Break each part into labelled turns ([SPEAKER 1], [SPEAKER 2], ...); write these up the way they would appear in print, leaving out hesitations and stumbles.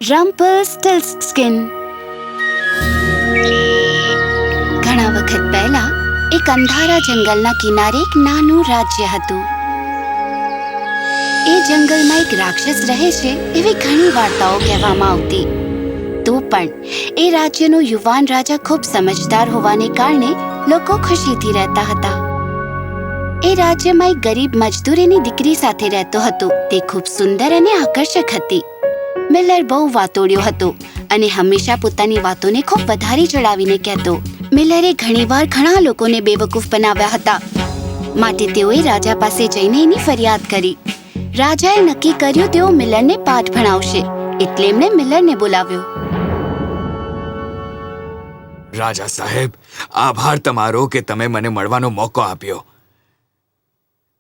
[SPEAKER 1] રમ્પલસ્ટિલ્ટસ્કિન. ઘણા વખત પહેલા એક અંધારા જંગલના કિનારે એક નાનું રાજ્ય હતું. એ જંગલમાં એક રાક્ષસ રહે છે એવી ઘણી વાર્તાઓ કહેવામાં આવતી. તો પણ એ રાજ્યનો યુવાન રાજા ખૂબ સમજદાર હોવાને કારણે લોકો ખુશીથી રહેતા હતા. એ રાજ્યમાં એક ગરીબ મજદૂરીની દીકરી સાથે રહેતો હતો. તે ખૂબ સુંદર અને આકર્ષક હતી. મિલર બહુ વાતોડિયો હતો અને હંમેશા પોતાની વાતોને ખૂબ વધારે ચડાવીને કહેતો. મિલરે ઘણીવાર ઘણા લોકોને બેવકૂફ બનાવ્યા હતા, માટે તેઓએ રાજા પાસે જઈને એની ફરિયાદ કરી. રાજાએ નક્કી કર્યું તેઓ મિલરને પાઠ ભણાવશે, એટલે એમણે મિલરને બોલાવ્યો.
[SPEAKER 2] રાજા સાહેબ, આભાર તમારો કે તમે મને મળવાનો મોકો આપ્યો.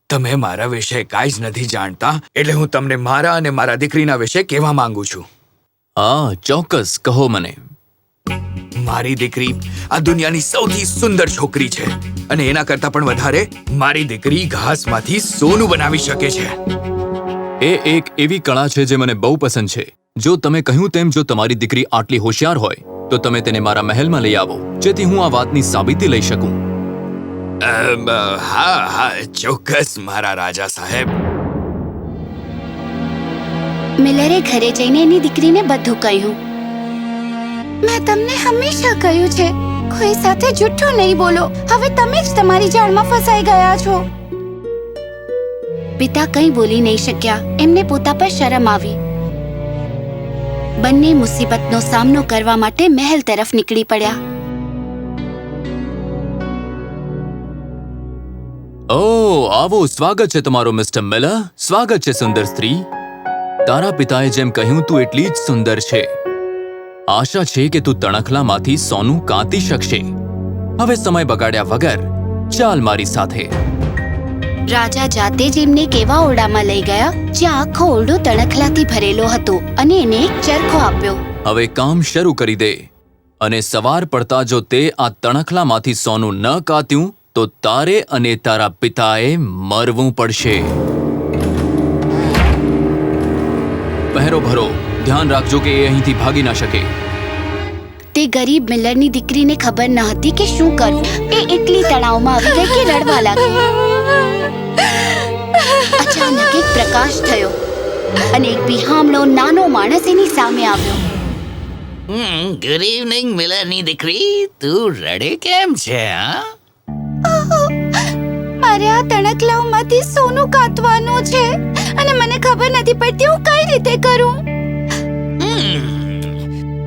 [SPEAKER 2] તમે મારા વિશે કાંઈ જ નથી જાણતા, એટલે હું તમને મારા અને મારા દીકરીના વિશે કહેવા માંગુ છું.
[SPEAKER 3] હા, ચોક્કસ કહો મને.
[SPEAKER 2] મારી દીકરી આ દુનિયાની સૌથી સુંદર છોકરી છે, અને એના કરતાં પણ વધારે મારી દીકરી ઘાસમાંથી સોનું બનાવી શકે છે.
[SPEAKER 3] એ એક એવી કળા છે જે મને બહુ પસંદ છે. જો તમે કહ્યું તેમ જો તમારી દીકરી આટલી હોશિયાર હોય તો તમે તેને મારા મહેલમાં લઈ આવો, જેથી હું આ વાતની સાબિતી લઈ શકું.
[SPEAKER 2] હા, ચોક્કસ મારા રાજા સાહેબ.
[SPEAKER 1] મિલરે ઘરે જઈને એની દીકરીને બધું કહ્યું. મેં તમને હંમેશા કહ્યું છે, કોઈ સાથે જૂઠું નહીં બોલો. હવે તમે જ તમારી જાળમાં ફસાઈ ગયા છો. પિતા કંઈ બોલી નહીં શક્યા. એમને પોતા પર શરમ આવી. બંને મુસીબતનો સામનો કરવા માટે મહેલ તરફ નીકળી પડ્યા.
[SPEAKER 3] ઓહ, આવો. સ્વાગત છે તમારો મિસ્ટર મિલર. સ્વાગત છે સુંદર સ્ત્રી. તારા પિતાએ જેમ કહ્યું તું એટલી જ સુંદર છે. આશા છે કે તું તણખલામાંથી સોનું કાંતી શકશે. હવે સમય બગાડ્યા વગર ચાલ મારી સાથે.
[SPEAKER 1] રાજા જાતે જ એમને એક એવા ઓરડામાં લઈ ગયા જ્યાં આખો ઓરડો તણખલાથી ભરેલો હતો અને એને એક ચરખો આપ્યો.
[SPEAKER 3] હવે કામ શરૂ કરી દે, અને સવાર પડતા જો તે આ તણખલામાંથી સોનું ન કાત્યું તો તારે અને તારા પિતાએ મરવું પડશે. પહેરો ભરો. ધ્યાન રાખજો કે એ અહીંથી ભાગી ના શકે.
[SPEAKER 1] તે ગરીબ મિલરની દીકરીને ખબર ન હતી કે શું કરવું. એ એટલી તણાવમાં આવી ગઈ કે રડવા લાગી. અચાનક એક પ્રકાશ થયો અને એક બિહામણો નાનો માણસ એની સામે આવ્યો.
[SPEAKER 4] ગુડ ઇવનિંગ મિલરની દીકરી. તું રડે કેમ છે?
[SPEAKER 1] મારે આ તણખલાઓમાંથી સોનું કાતવાનું છે અને મને ખબર નથી પડતી હું કઈ રીતે કરું.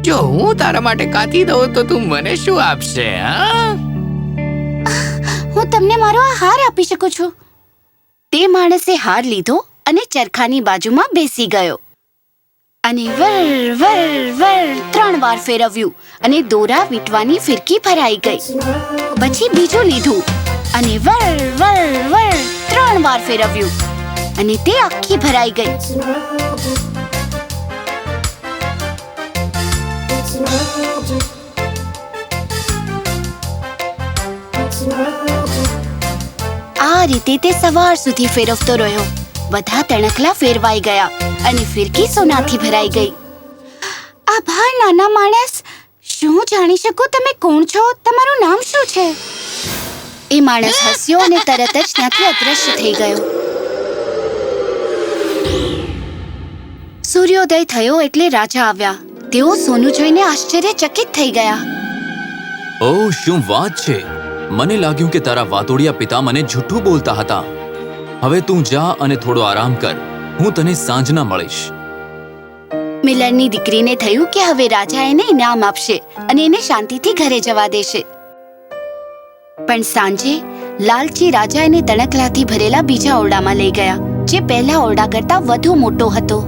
[SPEAKER 4] જો હું તારા માટે કાતી દઉં તો તું મને શું આપશે?
[SPEAKER 1] હું તમને મારો આ હાર આપી શકું છું. તે માણસે હાર લીધો અને ચરખાની બાજુમાં બેસી ગયો અને વર વર વર 3 વાર ફેરવ્યું અને દોરા વીંટવાની ફિરકી ભરાઈ ગઈ. પછી બીજું લીધું અને વર વર વર 3 વાર ફેરવ્યું અને તે આખી ભરાઈ ગઈ. આ રીતે તે સવાર સુધી ફેરવતો રહ્યો. બધા તણખલા ફેરવાઈ ગયા અને ફિરકી સોનાથી ભરાઈ ગઈ. આભાર નાના માણસ. શું જાણી શકું તમે કોણ છો? તમારું નામ શું છે? એ માણસ હસ્યો અને તરત જ ત્યાંથી અદૃશ્ય થઈ ગયો. સૂર્યોદય થયો એટલે રાજા આવ્યા. તેઓ સોનું જોઈને આશ્ચર્યચકિત થઈ ગયા.
[SPEAKER 3] ઓહ, શું વાત છે. મને લાગ્યું કે તારા વાતોડિયા પિતા મને જૂઠું બોલતા હતા. હવે તું જા અને થોડો આરામ કર. હું તને સાંજના મળીશ.
[SPEAKER 1] મિલરની દીકરીને થયું કે હવે રાજા એને ઇનામ આપશે અને એને શાંતિથી ઘરે જવા દેશે. પણ સાંજે લાલચી રાજા એને તણખલાથી ભરેલા બીજા ઓરડામાં લઈ ગયા, જે પહેલા ઓરડા કરતા વધુ મોટો હતો.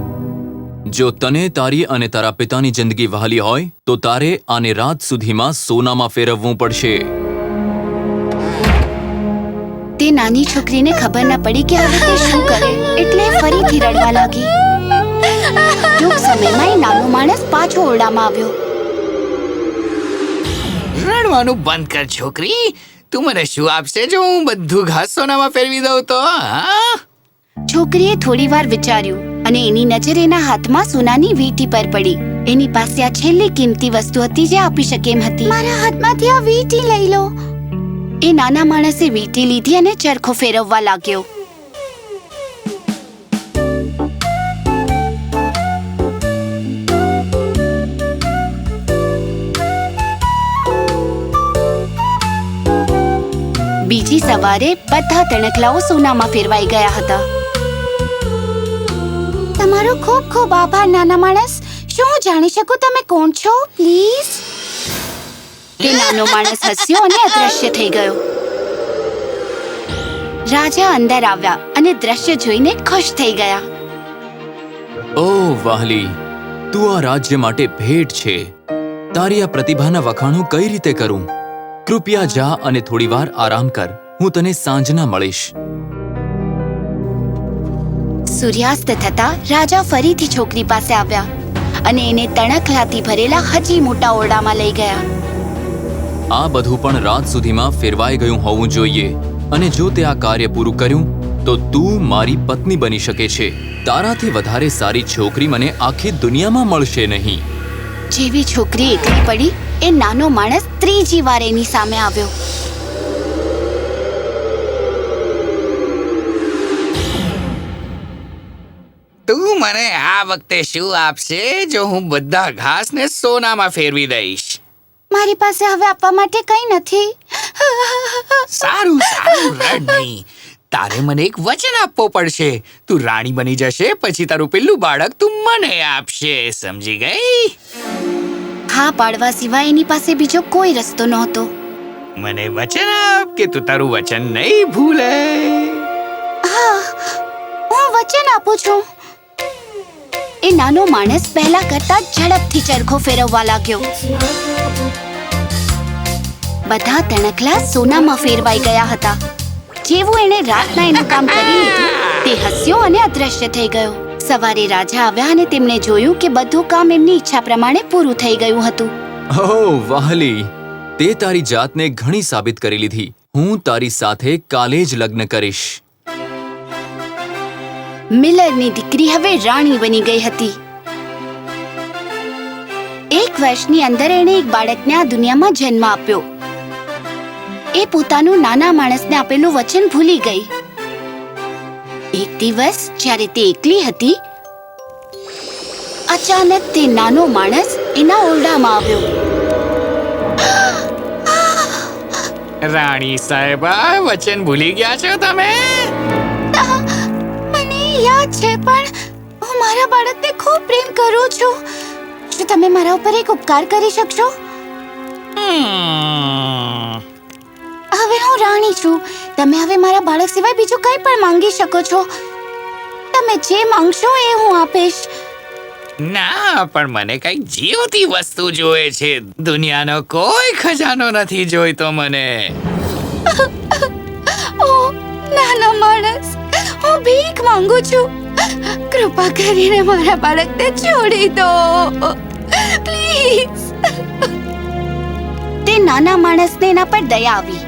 [SPEAKER 3] જો તને તારી અને તારા પિતાની જિંદગી વહાલી હોય તો તારે આને રાત સુધીમાં સોનામાં ફેરવવું પડશે.
[SPEAKER 1] તે નાની છોકરીને ખબર ન પડી કે હવે તે શું કરે, એટલે ફરીથી રડવા લાગી. ટૂંક સમયમાં એ નાનો માણસ પાછો ઓરડામાં આવ્યો.
[SPEAKER 4] રડવાનું બંધ કર છોકરી. તું મને શું આપશે જો હું બધું ઘાસ સોનામાં ફેરવી દઉં તો?
[SPEAKER 1] છોકરીએ થોડી વાર વિચાર્યું અને એની નજર એના હાથમાં સોનાની વીંટી પર પડી. એની પાસે આ છેલ્લી કિંમતી વસ્તુ હતી જે આપી શકે એમ હતી. મારા હાથમાંથી આ વીંટી લઈ લો. એ નાના માણસે વીંટી લીધી અને ચરખો ફેરવવા લાગ્યો. બીજી સવારે બધા તણખલાઓ સોનામાં ફેરવાઈ ગયા હતા. તમારો ખૂબ ખૂબ આભાર નાના માણસ. શું હું જાણી શકું તમે કોણ છો પ્લીઝ? તે નાનો માણસ હસ્યો અને અદ્રશ્ય થઈ ગયો. રાજા અંદર આવ્યા અને દ્રશ્ય જોઈને ખુશ થઈ ગયા.
[SPEAKER 3] ઓહ વાહલી, તું આ રાજ્ય માટે ભેટ છે. તારી આ પ્રતિભાના વખાણો કઈ રીતે કરું? કૃપયા જા અને થોડીવાર આરામ કર. હું તને સાંજના મળીશ.
[SPEAKER 1] સૂર્યાસ્ત થતા રાજા ફરીથી છોકરી પાસે આવ્યા અને એને તણખલાથી ભરેલા હજી મોટા ઓરડામાં લઈ ગયા.
[SPEAKER 3] આ બધું પણ રાત સુધીમાં ફેરવાઈ ગયું હોવું જોઈએ, અને જો તે આ કાર્ય પૂરું કર્યું તો તું મારી પત્ની બની શકે છે. તારાથી વધારે સારી છોકરી મને આખી દુનિયામાં મળશે નહીં.
[SPEAKER 1] જેવી છોકરી એકલી પડી એ નાનો માણસ ત્રીજી વાર એની સામે આવ્યો.
[SPEAKER 4] તું મને આ વખતે શું આપશે જો હું બધા ઘાસને સોનામાં ફેરવી દઈશ?
[SPEAKER 1] મારી પાસે હવે આપવા માટે કંઈ નથી.
[SPEAKER 4] સારું સારું, રડ નહીં. તારે મને એક વચન આપવો પડશે. તું રાણી બની જશે પછી તારું પેલું બાળક તું મને આપશે, સમજી ગઈ?
[SPEAKER 1] હા પાડવા સિવાય એની પાસે બીજો કોઈ રસ્તો નહોતો.
[SPEAKER 4] મને વચન આપ કે તું તારું વચન નહીં ભૂલે.
[SPEAKER 1] હા, હું વચન આપું છું. એ નાનો માણસ પહેલા કરતા ઝડપથી ચરખો ફેરવવા લાગ્યો. બધા તણખલા સોનામાં ફેરવાઈ ગયા હતા. જેવું એણે રાતના એનું કામ કરી લીધું, તે હસ્યો અને અદ્રશ્ય થઈ ગયો. સવારે રાજા આવ્યા અને તેમણે જોયું કે બધું કામ એમની ઈચ્છા પ્રમાણે પૂરું થઈ ગયું હતું.
[SPEAKER 3] ઓહ વાહલી, તે તારી જાતને ઘણી સાબિત કરી લીધી. હું તારી સાથે કાલે જ લગ્ન કરીશ.
[SPEAKER 1] મિલરની દીકરી હવે રાણી બની ગઈ હતી. 1 વર્ષની અંદર એણે એક બાળકને આ દુનિયામાં જન્મ આપ્યો. એ પોતાનું નાના માણસને આપેલું વચન ભૂલી ગઈ. એક દિવસ જ્યારે તે એકલી હતી, અચાનક તે નાનો માણસ એના ઓરડામાં આવ્યો.
[SPEAKER 4] રાણી સાહેબા, વચન ભૂલી ગયા છો તમે?
[SPEAKER 1] મને યાદ છે, પણ હું મારા બાળકને ખૂબ પ્રેમ કરું છું. શું તમે મારા ઉપર એક ઉપકાર કરી શકશો? હવે હું રાણી છું. તમે હવે મારા બાળક સિવાય બીજું કંઈ પણ માંગી શકો છો. તમે જે માંગશો એ હું આપીશ.
[SPEAKER 4] ના, પણ મને કઈ જીવતી વસ્તુ જોઈએ છે. દુનિયાનો કોઈ ખજાનો નથી જોઈતો મને.
[SPEAKER 1] ઓ નાના માણસ, હું ભીખ માંગુ છું. કૃપા કરીને મારા બાળકને છોડી દો પ્લીઝ. તે નાના માણસને એના પર દયા આવી,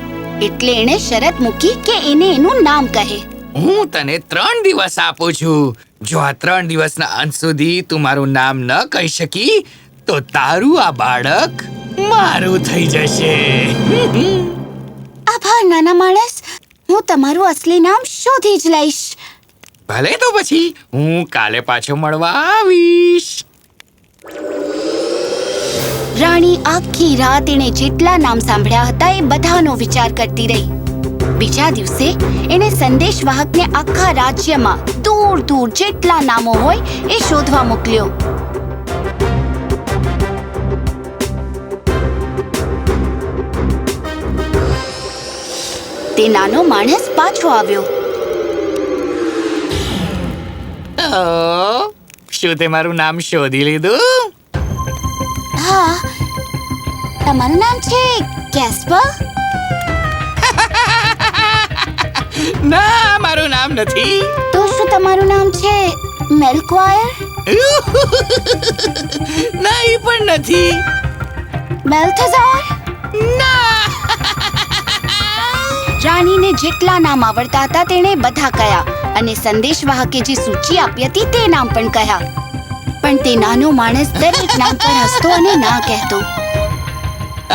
[SPEAKER 1] એટલે એણે શરત મૂકી કે એને એનું નામ કહે.
[SPEAKER 4] હું તને 3 દિવસ આપું છું. જો આ 3 દિવસના અંત સુધી તું મારું નામ ન કહી શકી તો તારું આ બાળક મારું થઈ જશે.
[SPEAKER 1] આભાર નાના માણસ. હું તમારું અસલી નામ શોધી જ લઈશ.
[SPEAKER 4] ભલે, તો પછી હું કાલે પાછો મળવા આવીશ.
[SPEAKER 1] રાણી આખી રાત એણે જેટલા નામ સાંભળ્યા હતા એ બધાનો વિચાર કરતી રહી. બીજા દિવસે એણે સંદેશવાહકને આખા રાજ્યમાં દૂર દૂર જેટલા નામો હોય એ શોધવા મોકલ્યો. તે નાનો માણસ પાછો આવ્યો.
[SPEAKER 4] શું તે મારું નામ શોધી લીધું?
[SPEAKER 1] હા, તમારું નામ છે કેસ્પર?
[SPEAKER 4] ના, મારું નામ નથી.
[SPEAKER 1] તો શું તમારું નામ છે મેલ્ક્વાયર?
[SPEAKER 4] ના, એ પણ નથી.
[SPEAKER 1] બેલ્થેઝાર?
[SPEAKER 4] ના.
[SPEAKER 1] રાણીને જેટલા નામ આવડતા હતા તેણે બધા કહ્યા, અને સંદેશવાહકે જે સૂચિ આપી હતી તે નામ પણ કહ્યા. પણ તે નાનો માણસ દરેક નામ પર હસતો અને ના કહેતો.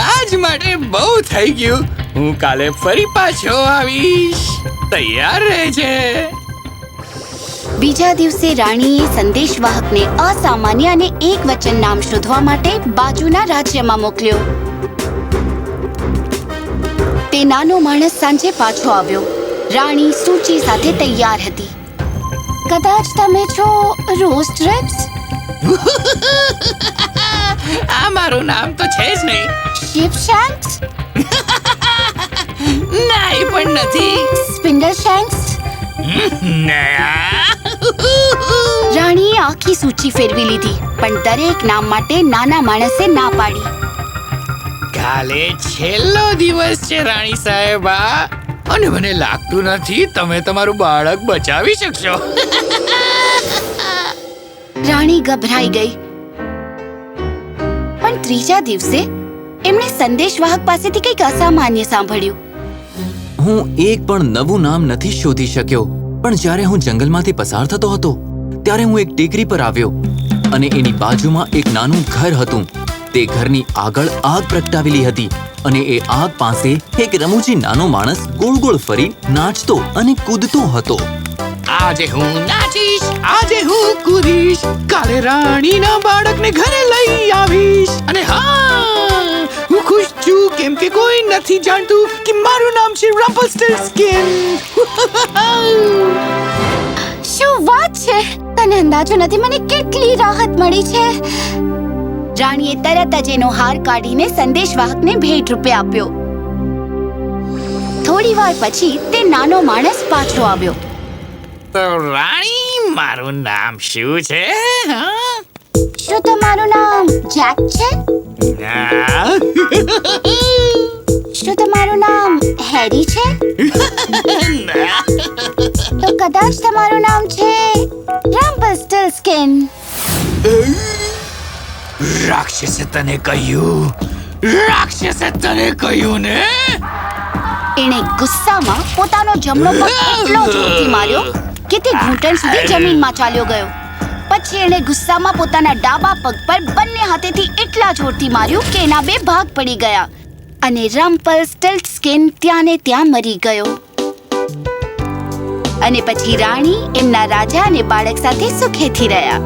[SPEAKER 4] આજ માટે બહુ થઈ ગયું. હું કાલે ફરી પાછો આવીશ. તૈયાર રહેજે.
[SPEAKER 1] બીજા દિવસે રાણીએ સંદેશવાહકને અસામાન્ય અને એકવચન નામ શોધવા માટે બાજુના રાજ્યમાં મોકલ્યો. તે નાનો માણસ સાંજે પાછો આવ્યો. રાણી સૂચિ સાથે તૈયાર હતી. કદાચ તમે છો રોસ્ટ રેબ્સ?
[SPEAKER 4] આ મારું નામ તો છે જ નહીં.
[SPEAKER 1] શિપ શેન્ક્સ?
[SPEAKER 4] ના, એ પણ નથી.
[SPEAKER 1] સ્પિન્ડલ શેન્ક્સ?
[SPEAKER 4] ના.
[SPEAKER 1] રાણીએ આખી સૂચિ ફેરવી લીધી, પણ દરેક નામ માટે નાના માણસે ના પાડી.
[SPEAKER 4] કાલે છેલ્લો દિવસ છે રાણી સાહેબા, અને મને લાગતું નથી તમે તમારું બાળક બચાવી શકશો.
[SPEAKER 1] રાણી ગભરાઈ ગઈ. પણ ત્રીજા દિવસે એમણે સંદેશવાહક પાસેથી કંઈક અસામાન્ય સાંભળ્યું.
[SPEAKER 3] હું એક પણ નવું નામ નથી શોધી શક્યો, પણ જ્યારે હું જંગલમાંથી પસાર થતો હતો ત્યારે હું એક ટેકરી પર આવ્યો અને એની બાજુમાં એક નાનું ઘર હતું. તે ઘરની આગળ આગ પ્રગટાવેલી હતી અને એ આગ પાસે એક રમૂજી નાનો માણસ ગોળ ગોળ ફરી નાચતો અને કૂદતો હતો.
[SPEAKER 4] આજે હું નાચીશ, આજે હું કૂદીશ, કાલે રાણીના બાળકને ઘરે લઈ આવીશ. અને હા, હું ખુશ છું કેમ કે કોઈ નથી જાણતું કે મારું નામ છે રમ્પલ્સટિલ્ટસ્કિન.
[SPEAKER 1] શું વાત છે! તને અંદાજો નથી મને કેટલી રાહત મળી છે. રાણીએ તરત જ એનો હાર કાઢીને સંદેશવાહકને ભેટ રૂપે આપ્યો. થોડી વાર પછી તે નાનો માણસ પાછો આવ્યો.
[SPEAKER 4] તો રાણી, મારું નામ શું છે? હા?
[SPEAKER 1] શું તમારું નામ જેક છે?
[SPEAKER 4] ના.
[SPEAKER 1] શું તમારું નામ હેરી છે?
[SPEAKER 4] ના.
[SPEAKER 1] તો કદાચ તમારું નામ છે રમ્પલ્સટિલ્ટસ્કિન.
[SPEAKER 4] રાક્ષસે તને કહ્યું, રાક્ષસે તને કહ્યું ને.
[SPEAKER 1] એણે ગુસ્સામાં પોતાનો જમણો પગ એટલો જોરથી માર્યો કે તે ઘૂંટણ સુધી જમીનમાં ચાલ્યો ગયો. પછી એણે ગુસ્સામાં પોતાના ડાબા પગ પર બંને હાથેથી એટલા જોરથી માર્યું કે એના બે ભાગ પડી ગયા અને રમ્પલ્સટિલ્ટસ્કિન ત્યાં ને ત્યાં મરી ગયો. અને પછી રાણી એમના રાજા અને બાળક સાથે સુખેથી રહ્યા.